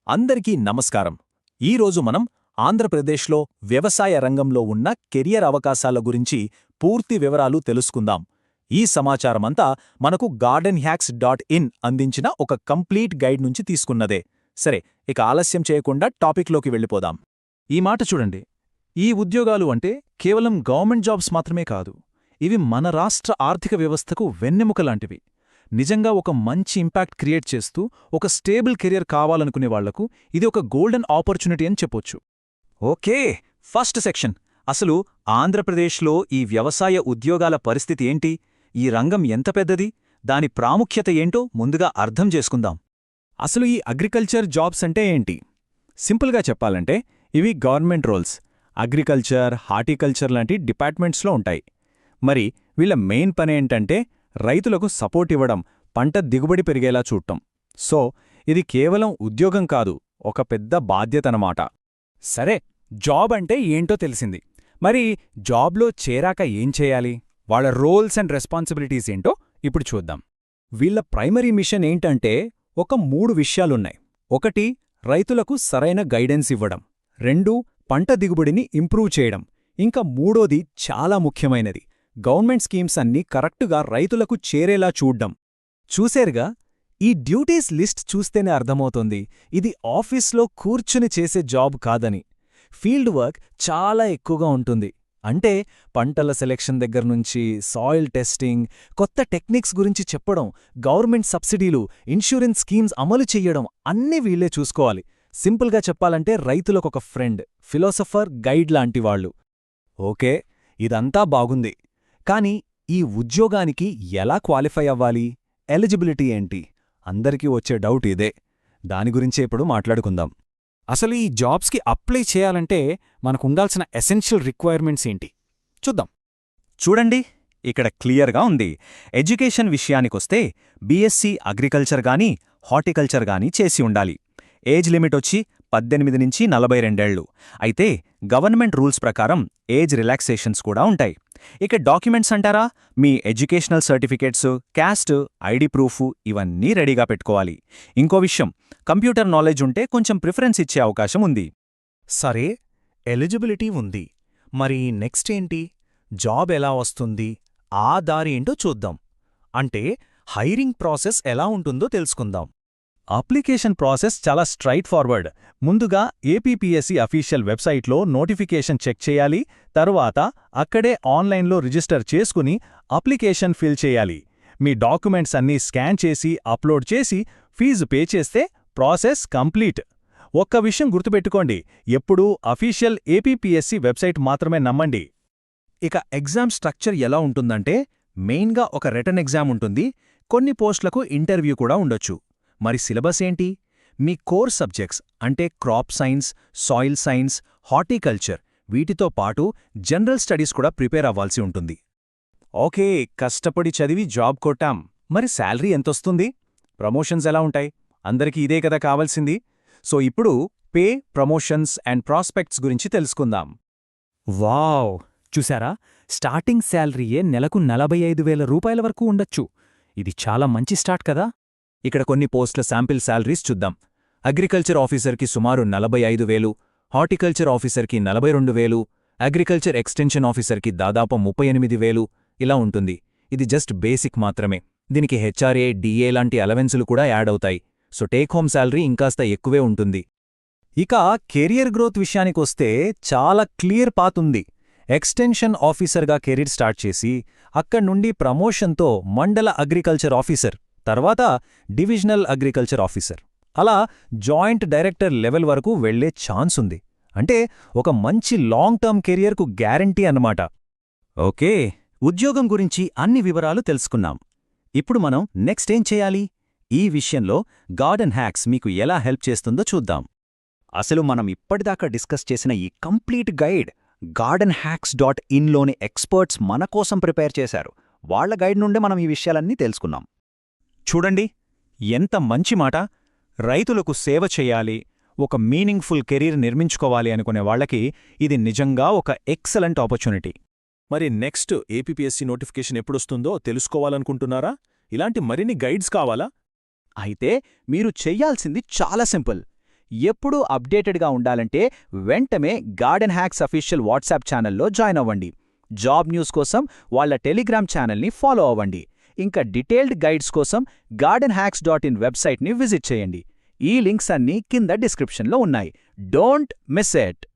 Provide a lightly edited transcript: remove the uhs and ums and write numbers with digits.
అందరికీ నమస్కారం. ఈరోజు మనం ఆంధ్రప్రదేశ్లో వ్యవసాయ రంగంలో ఉన్న కెరియర్ అవకాశాల గురించి పూర్తి వివరాలు తెలుసుకుందాం. ఈ సమాచారమంతా మనకు gardenhacks.in అందించిన ఒక కంప్లీట్ గైడ్ నుంచి తీసుకున్నదే. సరే, ఇక ఆలస్యం చేయకుండా టాపిక్లోకి వెళ్ళిపోదాం. ఈ మాట చూడండి. ఈ ఉద్యోగాలు అంటే కేవలం గవర్నమెంట్ జాబ్స్ మాత్రమే కాదు. ఇవి మన రాష్ట్ర ఆర్థిక వ్యవస్థకు వెన్నెముక లాంటివి. నిజంగా ఒక మంచి ఇంపాక్ట్ క్రియేట్ చేస్తూ ఒక స్టేబుల్ కెరియర్ కావాలనుకునే వాళ్లకు ఇది ఒక గోల్డెన్ ఆపర్చునిటీ అని చెప్పొచ్చు. Okay, first section. అసలు ఆంధ్రప్రదేశ్లో ఈ వ్యవసాయ ఉద్యోగాల పరిస్థితి ఏంటి? ఈ రంగం ఎంత పెద్దది? దాని ప్రాముఖ్యత ఏంటో ముందుగా అర్థం చేసుకుందాం. అసలు ఈ అగ్రికల్చర్ జాబ్స్ అంటే ఏంటి? సింపుల్గా చెప్పాలంటే ఇవి గవర్నమెంట్ రోల్స్. అగ్రికల్చర్, హార్టికల్చర్ లాంటి డిపార్ట్మెంట్స్లో ఉంటాయి. మరి వీళ్ళ మెయిన్ పనేంటంటే రైతులకు సపోర్ట్ ఇవ్వడం, పంట దిగుబడి పెరిగేలా చూడటం. సో ఇది కేవలం ఉద్యోగం కాదు, ఒక పెద్ద బాధ్యతనమాట. సరే, జాబ్ అంటే ఏంటో తెలిసింది. మరి జాబ్లో చేరాక ఏం చేయాలి? వాళ్ళ రోల్స్ అండ్ రెస్పాన్సిబిలిటీస్ ఏంటో ఇప్పుడు చూద్దాం. వీళ్ళ ప్రైమరీ మిషన్ ఏంటంటే ఒక 3 విషయాలున్నాయి. 1, రైతులకు సరైన గైడెన్స్ ఇవ్వడం. 2, పంట దిగుబడిని ఇంప్రూవ్ చేయడం. ఇంకా 3ది చాలా ముఖ్యమైనది, గవర్నమెంట్ స్కీమ్స్ అన్నీ కరెక్టుగా రైతులకు చేరేలా చూడ్డం. చూసేరుగా, ఈ డ్యూటీస్ లిస్ట్ చూస్తేనే అర్థమవుతోంది ఇది ఆఫీస్లో కూర్చుని చేసే జాబ్ కాదని. ఫీల్డ్ వర్క్ చాలా ఎక్కువగా ఉంటుంది. అంటే పంటల సెలెక్షన్ దగ్గర్నుంచి సాయిల్ టెస్టింగ్, కొత్త టెక్నిక్స్ గురించి చెప్పడం, గవర్నమెంట్ సబ్సిడీలు, ఇన్సూరెన్స్ స్కీమ్స్ అమలు చెయ్యడం అన్నీ వీళ్లే చూసుకోవాలి. సింపుల్గా చెప్పాలంటే రైతులకొక ఫ్రెండ్, ఫిలాసఫర్, గైడ్ లాంటివాళ్లు. ఓకే, ఇదంతా బాగుంది. కానీ ఈ ఉద్యోగానికి ఎలా క్వాలిఫై అవ్వాలి? ఎలిజిబిలిటీ ఏంటి? అందరికీ వచ్చే డౌట్ ఇదే. దాని గురించే ఇప్పుడు మాట్లాడుకుందాం. అసలు ఈ జాబ్స్కి అప్లై చేయాలంటే మనకుండాల్సిన ఎసెన్షియల్ రిక్వైర్మెంట్స్ ఏంటి చూద్దాం. చూడండి, ఇక్కడ క్లియర్గా ఉంది. ఎడ్యుకేషన్ విషయానికొస్తే బీఎస్సీ అగ్రికల్చర్ గానీ హార్టికల్చర్ గానీ చేసి ఉండాలి. ఏజ్ లిమిట్ వచ్చి 18 నుంచి 42 ఏళ్లు. అయితే గవర్నమెంట్ రూల్స్ ప్రకారం ఏజ్ రిలాక్సేషన్స్ కూడా ఉంటాయి. ఇక డాక్యుమెంట్స్ అంటారా, మీ educational certificates, caste, ID proof ఇవన్నీ రెడీగా పెట్టుకోవాలి. ఇంకో విషయం, కంప్యూటర్ నాలెడ్జ్ ఉంటే కొంచెం ప్రిఫరెన్స్ ఇచ్చే అవకాశం ఉంది. సరే, ఎలిజిబిలిటీ ఉంది. మరి నెక్స్ట్ ఏంటి? జాబ్ ఎలా వస్తుంది? ఆ దారి ఏంటో చూద్దాం. అంటే హైరింగ్ ప్రాసెస్ ఎలా ఉంటుందో తెలుసుకుందాం. అప్లికేషన్ ప్రాసెస్ చాలా స్ట్రైట్ ఫార్వర్డ్. ముందుగా ఏపీపీఎస్సీ అఫీషియల్ వెబ్సైట్లో నోటిఫికేషన్ చెక్ చేయాలి. తరువాత అక్కడే ఆన్లైన్లో రిజిస్టర్ చేసుకుని అప్లికేషన్ ఫిల్ చేయాలి. మీ డాక్యుమెంట్స్ అన్నీ స్కాన్ చేసి అప్లోడ్ చేసి ఫీజు పే చేస్తే ప్రాసెస్ కంప్లీట్. ఒక్క విషయం గుర్తుపెట్టుకోండి, ఎప్పుడూ అఫీషియల్ ఏపీపీఎస్సీ వెబ్సైట్ మాత్రమే నమ్మండి. ఇక ఎగ్జామ్ స్ట్రక్చర్ ఎలా ఉంటుందంటే మెయిన్గా ఒక రిటన్ ఎగ్జామ్ ఉంటుంది. కొన్ని పోస్టులకు ఇంటర్వ్యూ కూడా ఉండొచ్చు. మరి సిలబస్ ఏంటి? మీ కోర్ సబ్జెక్ట్స్ అంటే crop science, soil science, horticulture వీటితో పాటు జనరల్ స్టడీస్ కూడా ప్రిపేర్ అవ్వాల్సి ఉంటుంది. ఓకే, కష్టపడి చదివి జాబ్ కొట్టాం. మరి శాలరీ ఎంతొస్తుంది? ప్రమోషన్స్ ఎలా ఉంటాయి? అందరికీ ఇదే కదా కావాల్సింది. సో ఇప్పుడు పే, ప్రమోషన్స్ అండ్ ప్రాస్పెక్ట్స్ గురించి తెలుసుకుందాం. వావ్, చూసారా? స్టార్టింగ్ శాలరీయే నెలకు 45,000 రూపాయల వరకు ఉండొచ్చు. ఇది చాలా మంచి స్టార్ట్ కదా. ఇక్కడ కొన్ని పోస్టుల శాంపిల్ శాలరీస్ చూద్దాం. అగ్రికల్చర్ ఆఫీసర్కి సుమారు 45,000, హార్టికల్చర్ ఆఫీసర్కి 42,000, అగ్రికల్చర్ ఎక్స్టెన్షన్ ఆఫీసర్కి దాదాపు 38,000 ఇలా ఉంటుంది. ఇది జస్ట్ బేసిక్ మాత్రమే. దీనికి హెచ్ఆర్ఏ, డిఏ లాంటి అలవెన్సులు కూడా యాడ్ అవుతాయి. సో టేక్ హోమ్ శాలరీ ఇంకాస్త ఎక్కువే ఉంటుంది. ఇక కెరియర్ గ్రోత్ విషయానికొస్తే చాలా క్లియర్ పాత్ ఉంది. ఎక్స్టెన్షన్ ఆఫీసర్గా కెరీర్ స్టార్ట్ చేసి అక్కడ్నుండి ప్రమోషన్తో మండల అగ్రికల్చర్ ఆఫీసర్, తర్వాత డివిజనల్ అగ్రికల్చర్ ఆఫీసర్, అలా జాయింట్ డైరెక్టర్ లెవెల్ వరకు వెళ్లే ఛాన్స్ ఉంది. అంటే ఒక మంచి లాంగ్ టర్మ్ కెరియర్కు గ్యారంటీ అన్నమాట. ఓకే, ఉద్యోగం గురించి అన్ని వివరాలు తెలుసుకున్నాం. ఇప్పుడు మనం నెక్స్ట్ ఏం చేయాలి? ఈ విషయంలో గార్డెన్ హ్యాక్స్ మీకు ఎలా హెల్ప్ చేస్తుందో చూద్దాం. అసలు మనం ఇప్పటిదాకా డిస్కస్ చేసిన ఈ కంప్లీట్ గైడ్ gardenhacks.inలోని ఎక్స్పర్ట్స్ మన కోసం ప్రిపేర్ చేశారు. వాళ్ల గైడ్ నుండే మనం ఈ విషయాలన్నీ తెలుసుకున్నాం. చూడండి, ఎంత మంచి మాట! రైతులకు సేవ చెయ్యాలి, ఒక మీనింగ్ఫుల్ కెరీర్ నిర్మించుకోవాలి అనుకునే వాళ్లకి ఇది నిజంగా ఒక ఎక్సలెంట్ ఆపర్చునిటీ. మరి నెక్స్ట్ ఏపీపీఎస్సీ నోటిఫికేషన్ ఎప్పుడొస్తుందో తెలుసుకోవాలనుకుంటున్నారా? ఇలాంటి మరిన్ని గైడ్స్ కావాలా? అయితే మీరు చెయ్యాల్సింది చాలా సింపుల్. ఎప్పుడూ అప్డేటెడ్గా ఉండాలంటే వెంటనే గార్డెన్ హ్యాక్స్ అఫీషియల్ వాట్సాప్ ఛానల్లో జాయిన్ అవ్వండి. జాబ్ న్యూస్ కోసం వాళ్ళ టెలిగ్రామ్ ఛానల్ని ఫాలో అవ్వండి. ఇంకా డీటెయిల్డ్ గైడ్స్ కోసం gardenhacks.in వెబ్సైట్ని విజిట్ చేయండి. ఈ లింక్స్ అన్నీ కింద డిస్క్రిప్షన్లో ఉన్నాయి. Don't miss it.